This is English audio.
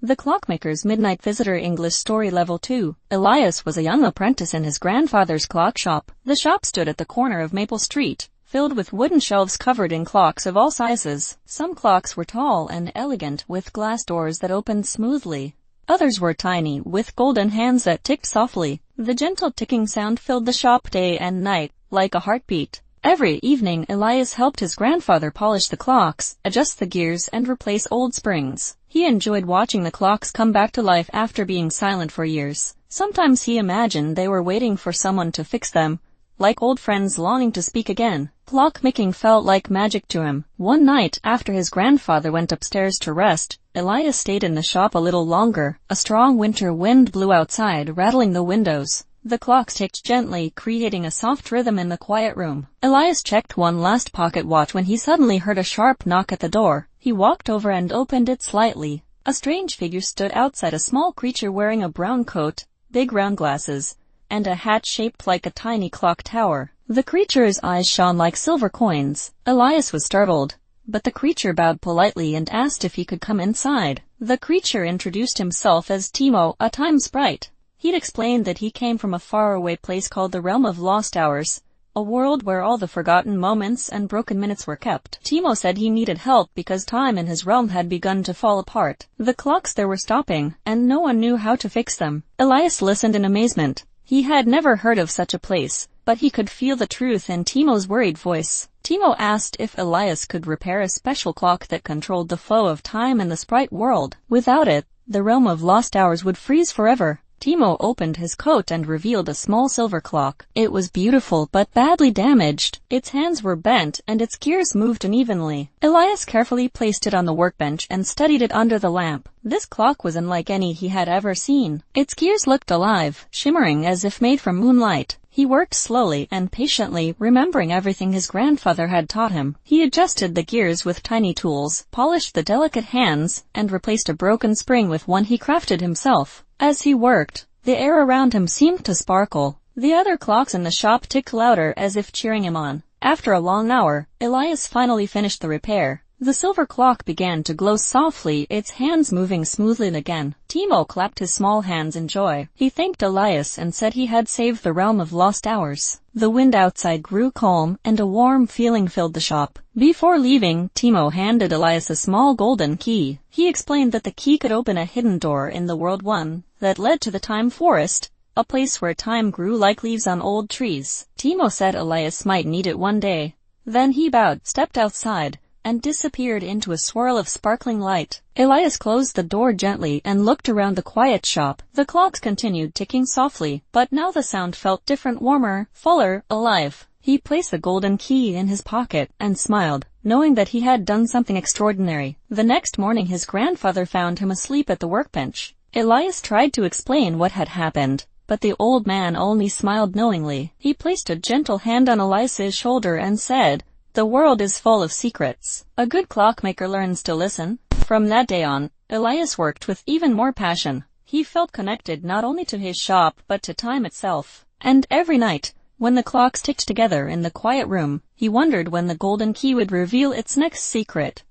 The Clockmaker's Midnight Visitor English Story Level 2. Elias was a young apprentice in his grandfather's clock shop. The shop stood at the corner of Maple Street, filled with wooden shelves covered in clocks of all sizes. Some clocks were tall and elegant, with glass doors that opened smoothly. Others were tiny, with golden hands that ticked softly. The gentle ticking sound filled the shop day and night, like a heartbeat. Every evening, Elias helped his grandfather polish the clocks, adjust the gears, and replace old springs. He enjoyed watching the clocks come back to life after being silent for years. Sometimes he imagined they were waiting for someone to fix them, like old friends longing to speak again. Clockmaking felt like magic to him. One night, after his grandfather went upstairs to rest, Elias stayed in the shop a little longer. A strong winter wind blew outside, rattling the windows. The clocks ticked gently, creating a soft rhythm in the quiet room. Elias checked one last pocket watch when he suddenly heard a sharp knock at the door. He walked over and opened it slightly. A strange figure stood outside, a small creature wearing a brown coat, big round glasses, and a hat shaped like a tiny clock tower. The creature's eyes shone like silver coins. Elias was startled, but the creature bowed politely and asked if he could come inside. The creature introduced himself as Timo, a time sprite. He'd explained that he came from a faraway place called the Realm of Lost Hours, a world where all the forgotten moments and broken minutes were kept. Timo said he needed help because time in his realm had begun to fall apart. The clocks there were stopping, and no one knew how to fix them. Elias listened in amazement. He had never heard of such a place, but he could feel the truth in Timo's worried voice. Timo asked if Elias could repair a special clock that controlled the flow of time in the sprite world. Without it, the Realm of Lost Hours would freeze forever. Timo opened his coat and revealed a small silver clock. It was beautiful but badly damaged. Its hands were bent and its gears moved unevenly. Elias carefully placed it on the workbench and studied it under the lamp. This clock was unlike any he had ever seen. Its gears looked alive, shimmering as if made from moonlight. He worked slowly and patiently, remembering everything his grandfather had taught him. He adjusted the gears with tiny tools, polished the delicate hands, and replaced a broken spring with one he crafted himself. As he worked, the air around him seemed to sparkle. The other clocks in the shop ticked louder as if cheering him on. After a long hour, Elias finally finished the repair. The silver clock began to glow softly, its hands moving smoothly again. Timo clapped his small hands in joy. He thanked Elias and said he had saved the Realm of Lost Hours. The wind outside grew calm, and a warm feeling filled the shop. Before leaving, Timo handed Elias a small golden key. He explained that the key could open a hidden door in the World 1 that led to the Time Forest, a place where time grew like leaves on old trees. Timo said Elias might need it one day. Then he bowed, stepped outside, and disappeared into a swirl of sparkling light. Elias closed the door gently and looked around the quiet shop. The clocks continued ticking softly, but now the sound felt different, warmer, fuller, alive. He placed the golden key in his pocket and smiled, knowing that he had done something extraordinary. The next morning his grandfather found him asleep at the workbench. Elias tried to explain what had happened, but the old man only smiled knowingly. He placed a gentle hand on Elias's shoulder and said, "The world is full of secrets. A good clockmaker learns to listen." From that day on, Elias worked with even more passion. He felt connected not only to his shop but to time itself. And every night, when the clocks ticked together in the quiet room, he wondered when the golden key would reveal its next secret.